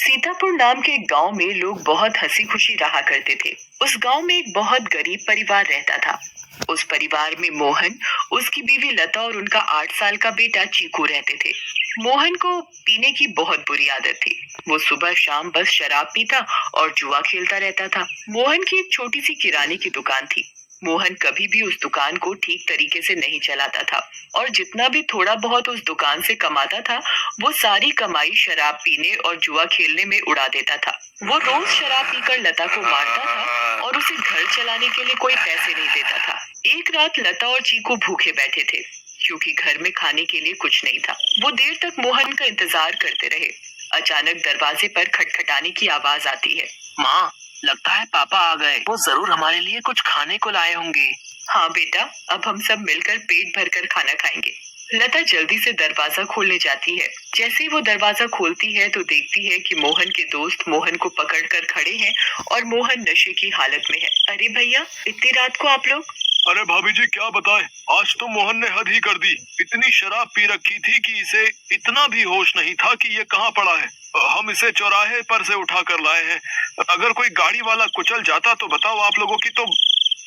सीतापुर नाम के एक गांव में लोग बहुत हंसी खुशी रहा करते थे। उस गांव में एक बहुत गरीब परिवार रहता था। उस परिवार में मोहन, उसकी बीवी लता और उनका 8 साल का बेटा चीकू रहते थे। मोहन को पीने की बहुत बुरी आदत थी। वो सुबह शाम बस शराब पीता और जुआ खेलता रहता था। मोहन की एक छोटी सी किराने की दुकान थी। मोहन कभी भी उस दुकान को ठीक तरीके से नहीं चलाता था और जितना भी थोड़ा बहुत उस दुकान से कमाता था वो सारी कमाई शराब पीने और जुआ खेलने में उड़ा देता था। वो रोज शराब पीकर लता को मारता था और उसे घर चलाने के लिए कोई पैसे नहीं देता था। एक रात लता और चीकू भूखे बैठे थे क्योंकि घर में खाने के लिए कुछ नहीं था। वो देर तक मोहन का इंतजार करते रहे। अचानक दरवाजे पर खटखटाने की आवाज आती है। माँ, लगता है पापा आ गए। वो जरूर हमारे लिए कुछ खाने को लाए होंगे। हाँ बेटा, अब हम सब मिलकर पेट भरकर खाना खाएंगे। लता जल्दी से दरवाजा खोलने जाती है। जैसे ही वो दरवाजा खोलती है तो देखती है कि मोहन के दोस्त मोहन को पकड़कर खड़े हैं और मोहन नशे की हालत में है। अरे भैया, इतनी रात को आप लोग? अरे भाभी जी, क्या बताएं, आज तो मोहन ने हद ही कर दी। इतनी शराब पी रखी थी कि इसे इतना भी होश नहीं था कि ये कहाँ पड़ा है। हम इसे चौराहे पर से उठा कर लाए हैं। अगर कोई गाड़ी वाला कुचल जाता तो बताओ, आप लोगों की तो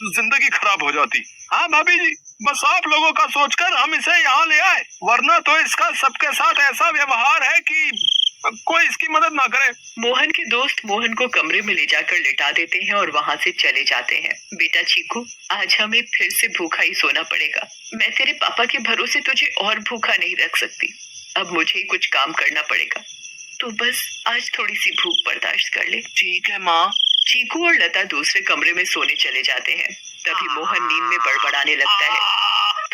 जिंदगी खराब हो जाती। हाँ भाभी जी, बस आप लोगों का सोचकर हम इसे यहाँ ले आए, वरना तो इसका सबके साथ ऐसा व्यवहार है कि कोई इसकी मदद ना करे। मोहन के दोस्त मोहन को कमरे में ले जाकर लिटा देते हैं और वहाँ से चले जाते हैं। बेटा चीकू, आज हमें फिर से भूखा ही सोना पड़ेगा। मैं तेरे पापा के भरोसे तुझे और भूखा नहीं रख सकती। अब मुझे ही कुछ काम करना पड़ेगा। तो बस आज थोड़ी सी भूख बर्दाश्त कर ले। ठीक है माँ। चीकू और लता दूसरे कमरे में सोने चले जाते हैं। तभी मोहन नींद में बड़बड़ाने लगता है।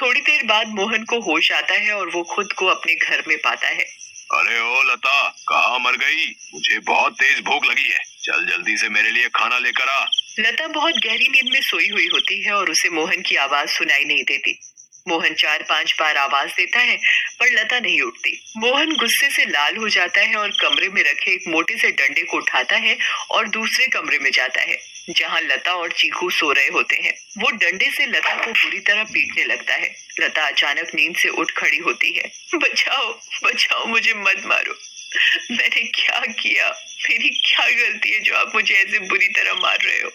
थोड़ी देर बाद मोहन को होश आता है और वो खुद को अपने घर में पाता है। अरे ओ लता, कहाँ मर गई? मुझे बहुत तेज भूख लगी है, चल जल्दी से मेरे लिए खाना लेकर आ। लता बहुत गहरी नींद में सोई हुई होती है और उसे मोहन की आवाज सुनाई नहीं देती। मोहन 4-5 बार आवाज देता है पर लता नहीं उठती। मोहन गुस्से से लाल हो जाता है और कमरे में रखे एक मोटे से डंडे को उठाता है और दूसरे कमरे में जाता है जहां लता और चीकू सो रहे होते हैं। वो डंडे से लता को बुरी तरह पीटने लगता है। लता अचानक नींद से उठ खड़ी होती है। बचाओ बचाओ, मुझे मत मारो। मैंने क्या किया? मेरी क्या गलती है जो आप मुझे ऐसे बुरी तरह मार रहे हो?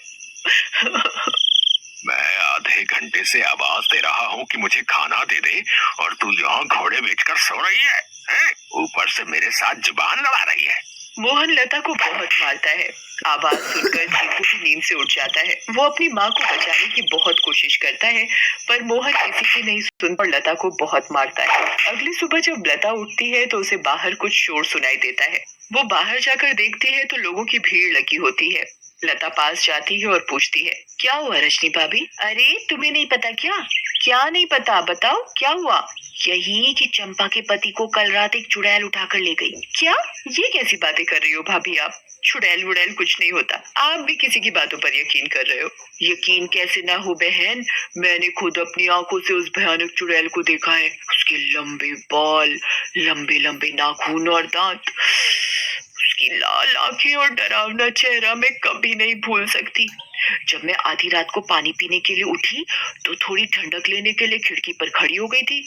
मैं आधे घंटे से आवाज दे रहा हूँ कि मुझे खाना दे दे और तू यहाँ घोड़े बेचकर सो रही है, हैं? ऊपर से मेरे साथ जुबान लड़ा रही है। मोहन लता को बहुत मारता है। आवाज सुनकर चीकू भी नींद से उठ जाता है। वो अपनी माँ को बचाने की बहुत कोशिश करता है पर मोहन किसी की नहीं सुनकर लता को बहुत मारता है। अगली सुबह जब लता उठती है तो उसे बाहर कुछ शोर सुनाई देता है। वो बाहर जाकर देखती है तो लोगों की भीड़ लगी होती है। लता पास जाती है और पूछती है, क्या हुआ रजनी भाभी? अरे तुम्हें नहीं पता क्या? क्या नहीं पता, बताओ क्या हुआ? यही कि चंपा के पति को कल रात एक चुड़ैल उठाकर ले गई। क्या? ये कैसी बातें कर रही हो भाभी आप? चुड़ैल वुड़ैल कुछ नहीं होता। आप भी किसी की बातों पर यकीन कर रहे हो। यकीन कैसे ना हो बहन, मैंने खुद अपनी आंखों से उस भयानक चुड़ैल को देखा है। उसके लंबे बाल, लंबे लंबे नाखून और दांत, उसकी लाल आंखें और डरावना चेहरा मैं कभी नहीं भूल सकती। जब मैं आधी रात को पानी पीने के लिए उठी तो थोड़ी ठंडक लेने के लिए खिड़की पर खड़ी हो गई थी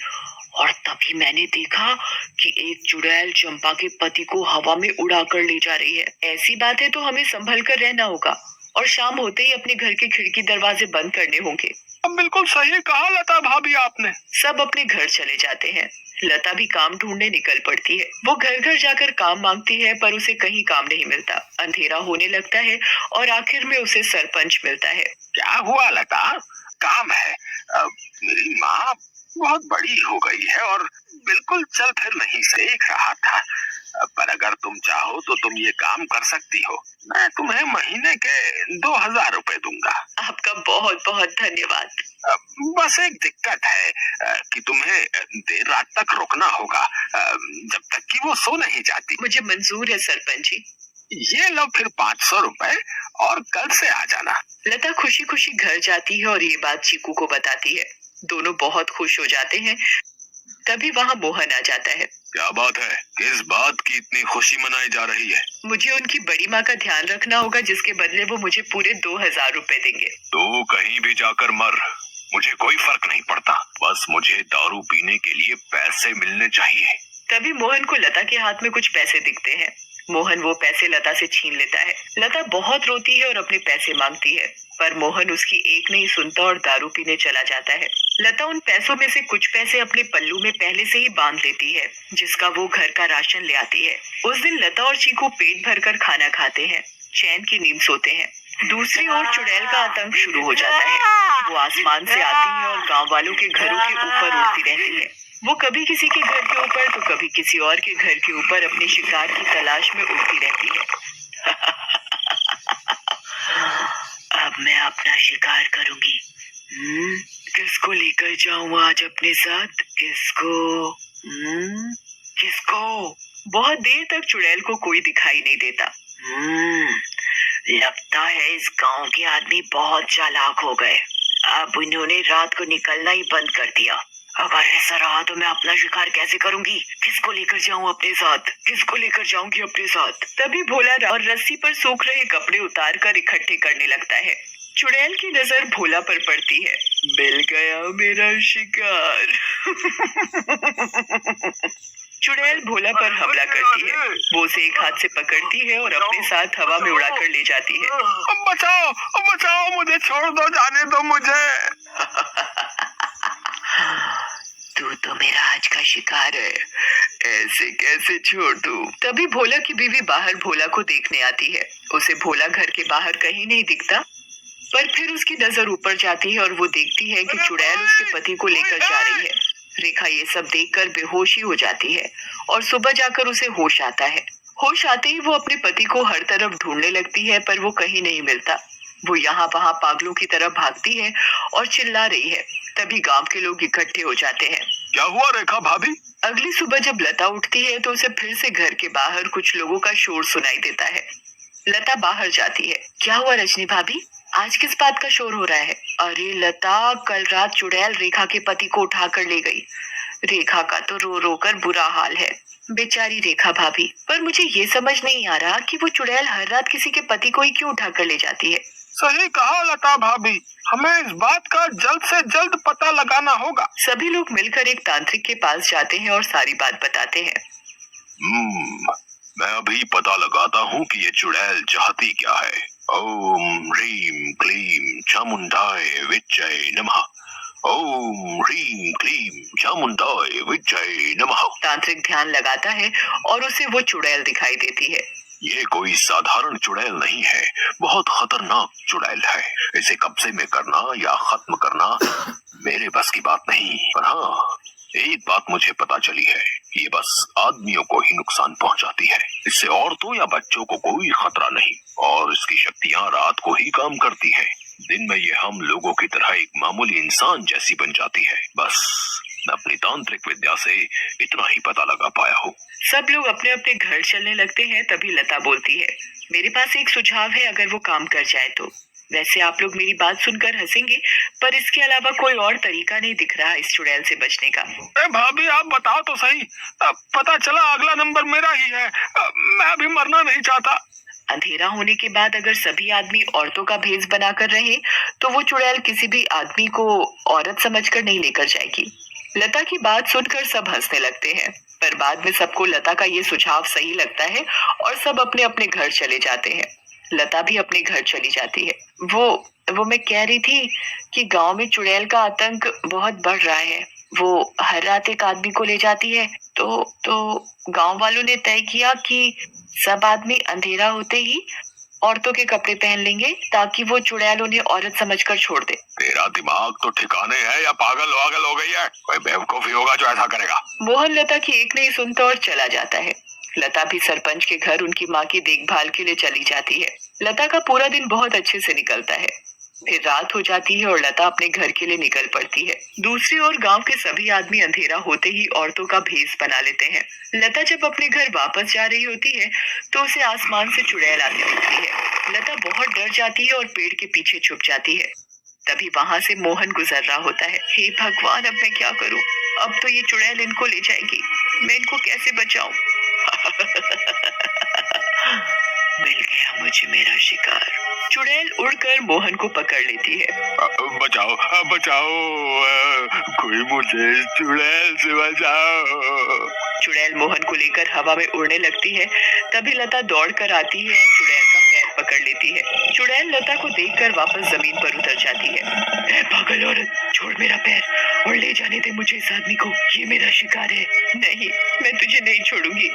और तभी मैंने देखा कि एक चुड़ैल चंपा के पति को हवा में उड़ा कर ले जा रही है। ऐसी बात है तो हमें संभल कर रहना होगा और शाम होते ही अपने घर के खिड़की दरवाजे बंद करने होंगे। अब बिल्कुल सही कहा लता भाभी आपने। सब अपने घर चले जाते हैं। लता भी काम ढूंढने निकल पड़ती है। वो घर घर जाकर काम मांगती है पर उसे कहीं काम नहीं मिलता। अंधेरा होने लगता है और आखिर में उसे सरपंच मिलता है। क्या हुआ लता? काम है। मेरी माँ बहुत बड़ी हो गई है और बिल्कुल चल फिर नहीं सीख रहा था, पर अगर तुम चाहो तो तुम ये काम कर सकती हो। मैं तुम्हें महीने के 2000 रुपए दूंगा। आपका बहुत बहुत धन्यवाद। बस एक दिक्कत है कि तुम्हें देर रात तक रुकना होगा, जब तक कि वो सो नहीं जाती। मुझे मंजूर है सरपंच जी। ये लो फिर 500 रुपए और कल से आ जाना। लता खुशी खुशी घर जाती है और ये बात चीकू को बताती है। दोनों बहुत खुश हो जाते हैं। तभी वहाँ मोहन आ जाता है। क्या बात है? किस बात की इतनी खुशी मनाई जा रही है? मुझे उनकी बड़ी माँ का ध्यान रखना होगा जिसके बदले वो मुझे पूरे 2000 रुपए देंगे। तू कहीं भी जाकर मर, मुझे कोई फर्क नहीं पड़ता। बस मुझे दारू पीने के लिए पैसे मिलने चाहिए। तभी मोहन को लता के हाथ में कुछ पैसे दिखते हैं। मोहन वो पैसे लता से छीन लेता है। लता बहुत रोती है और अपने पैसे मांगती है, पर मोहन उसकी एक नहीं सुनता और दारू पीने चला जाता है। लता उन पैसों में से कुछ पैसे अपने पल्लू में पहले से ही बांध लेती है, जिसका वो घर का राशन ले आती है। उस दिन लता और चीकू पेट भरकर खाना खाते हैं, चैन की नींद सोते हैं। दूसरी ओर चुड़ैल का आतंक शुरू हो जाता है। वो आसमान से आती है और गांव वालों के घरों के ऊपर उड़ती रहती है। वो कभी किसी के घर के ऊपर तो कभी किसी और के घर के ऊपर अपने शिकार की तलाश में उड़ती रहती है। अब मैं अपना शिकार करूंगी। किसको लेकर जाऊं आज अपने साथ? किसको? किसको? बहुत देर तक चुड़ैल को कोई दिखाई नहीं देता। लगता है इस गांव के आदमी बहुत चालाक हो गए। अब इन्होंने रात को निकलना ही बंद कर दिया। अगर ऐसा रहा तो मैं अपना शिकार कैसे करूंगी? किसको लेकर जाऊं अपने साथ? किसको लेकर जाऊंगी अपने साथ? तभी भोला और रस्सी पर सूख रहे कपड़े उतार कर इकट्ठे करने लगता है। चुड़ैल की नजर भोला पर पड़ती है। मिल गया मेरा शिकार। चुड़ैल भोला पर हमला करती है। वो उसे एक हाथ से पकड़ती है और अपने साथ हवा में उड़ाकर ले जाती है। बचाओ, बचाओ, मुझे छोड़ दो, जाने दो मुझे। तू तो मेरा आज का शिकार है, ऐसे कैसे छोड़ दूं? तभी भोला की बीवी बाहर भोला को देखने आती है। उसे भोला घर के बाहर कहीं नहीं दिखता, पर फिर उसकी नजर ऊपर जाती है और वो देखती है कि चुड़ैल उसके पति को लेकर जा रही है। रेखा ये सब देखकर बेहोश ही हो जाती है और सुबह जाकर उसे होश आता है। होश आते ही वो अपने पति को हर तरफ ढूंढने लगती है, पर वो कहीं नहीं मिलता। वो यहाँ वहाँ पागलों की तरह भागती है और चिल्ला रही है। तभी गांव के लोग इकट्ठे हो जाते हैं। क्या हुआ रेखा भाभी? अगली सुबह जब लता उठती है तो उसे फिर से घर के बाहर कुछ लोगों का शोर सुनाई देता है। लता बाहर जाती है। क्या हुआ रजनी भाभी, आज किस बात का शोर हो रहा है? अरे लता, कल रात चुड़ैल रेखा के पति को उठा कर ले गई। रेखा का तो रो रो कर बुरा हाल है, बेचारी रेखा भाभी। पर मुझे ये समझ नहीं आ रहा कि वो चुड़ैल हर रात किसी के पति को ही क्यों उठा कर ले जाती है। सही कहा लता भाभी, हमें इस बात का जल्द से जल्द पता लगाना होगा। सभी लोग मिलकर एक तांत्रिक के पास जाते हैं और सारी बात बताते हैं। मैं अभी पता लगाता हूँ कि ये चुड़ैल चाहती क्या है। ओम ह्रीम क्लीम चामुंडाय विच्चय नमः। ओम ह्रीम क्लीम चामुंडाय विच्चय नमः। तांत्रिक ध्यान लगाता है और उसे वो चुड़ैल दिखाई देती है। ये कोई साधारण चुड़ैल नहीं है, बहुत खतरनाक चुड़ैल है। इसे कब्जे में करना या खत्म करना मेरे बस की बात नहीं। पर हाँ, एक बात मुझे पता चली है कि ये बस आदमियों को ही नुकसान पहुंचाती है। इससे औरतों या बच्चों को कोई खतरा नहीं और इसकी शक्तियां रात को ही काम करती है। दिन में ये हम लोगों की तरह एक मामूली इंसान जैसी बन जाती है। बस मैं अपनी तांत्रिक विद्या से इतना ही पता लगा पाया हूँ। सब लोग अपने अपने घर चलने लगते हैं। तभी लता बोलती है, मेरे पास एक सुझाव है, अगर वो काम कर जाए तो। वैसे आप लोग मेरी बात सुनकर हंसेंगे, पर इसके अलावा कोई और तरीका नहीं दिख रहा इस चुड़ैल से बचने का। भाभी आप बताओ तो सही। पता चला अगला नंबर मेरा ही है। मैं अभी मरना नहीं चाहता। अंधेरा होने के बाद अगर सभी आदमी औरतों का भेष बनाकर रहे तो वो चुड़ैल किसी भी आदमी को औरत समझकर नहीं लेकर जाएगी। लता की बात सुनकर सब हंसने लगते हैं, पर बाद में सबको लता का ये सुझाव सही लगता है और सब अपने अपने घर चले जाते हैं। लता भी अपने घर चली जाती है। वो मैं कह रही थी कि गांव में चुड़ैल का आतंक बहुत बढ़ रहा है। वो हर रात एक आदमी को ले जाती है। तो गांव वालों ने तय किया कि सब आदमी अंधेरा होते ही औरतों के कपड़े पहन लेंगे ताकि वो चुड़ैल उन्हें औरत समझकर छोड़ दे। तेरा दिमाग तो ठिकाने है या पागल वागल हो गई है? कोई बेवकूफी होगा जो ऐसा करेगा। मोहन लता की एक नहीं सुनता और चला जाता है। लता भी सरपंच के घर उनकी माँ की देखभाल के लिए चली जाती है। लता का पूरा दिन बहुत अच्छे से निकलता है। फिर रात हो जाती है और लता अपने घर के लिए निकल पड़ती है। दूसरी ओर गांव के सभी आदमी अंधेरा होते ही औरतों का भेष बना लेते हैं। लता जब अपने घर वापस जा रही होती है तो उसे आसमान से चुड़ैल आती दिखती है। लता बहुत डर जाती है और पेड़ के पीछे छुप जाती है। तभी वहां से मोहन गुजर रहा होता है। हे भगवान, अब मैं क्या करूं? अब तो ये चुड़ैल इनको ले जाएगी। मैं इनको कैसे बचाऊं? मिल गया मुझे मेरा शिकार। चुड़ैल उड़कर मोहन को पकड़ लेती है। बचाओ, बचाओ, कोई मुझे इस चुड़ैल से बचाओ। चुड़ैल मोहन को लेकर हवा में उड़ने लगती है। तभी लता दौड़ कर आती है और चुड़ैल का पैर पकड़ लेती है। चुड़ैल लता को देखकर वापस जमीन पर उतर जाती है। ए पागल औरत, छोड़ मेरा पैर और ले जाने दे मुझे इस आदमी को, ये मेरा शिकार है। नहीं, मैं तुझे नहीं छोड़ूंगी।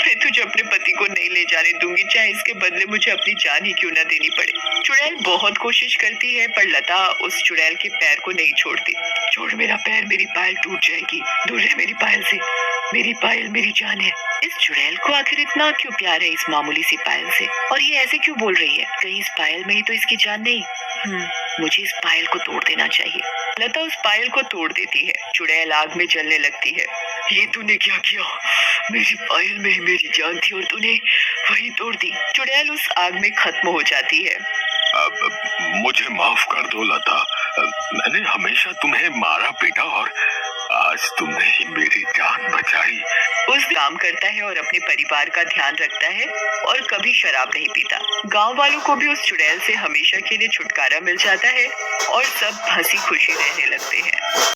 मैं तुझे अपने पति को नहीं ले जाने दूंगी, चाहे इसके बदले मुझे अपनी जान ही क्यों न देनी पड़े। चुड़ैल बहुत कोशिश करती है पर लता उस चुड़ैल के पैर को नहीं छोड़ती। छोड़ मेरा पैर, मेरी पायल टूट जाएगी। दूर रह मेरी पायल से, मेरी पायल मेरी जान है। इस चुड़ैल को आखिर इतना क्यों प्यार है इस मामूली सी पायल से, और ये ऐसे क्यों बोल रही है? कहीं इस पायल में ही तो इसकी जान नहीं। मुझे इस पायल को तोड़ देना चाहिए। लता उस पायल को तोड़ देती है। चुड़ैल आग में जलने लगती है। ये तूने क्या किया? मेरी पायल में ही मेरी जान थी और तूने वही तोड़ दी। चुड़ैल उस आग में खत्म हो जाती है। मुझे माफ कर दो लता, मैंने हमेशा तुम्हें मारा पीटा और आज तुमने ही मेरी जान बचाई। उस काम करता है और अपने परिवार का ध्यान रखता है और कभी शराब नहीं पीता। गांव वालों को भी उस चुड़ैल से हमेशा के लिए छुटकारा मिल जाता है और सब हंसी खुशी रहने लगते हैं।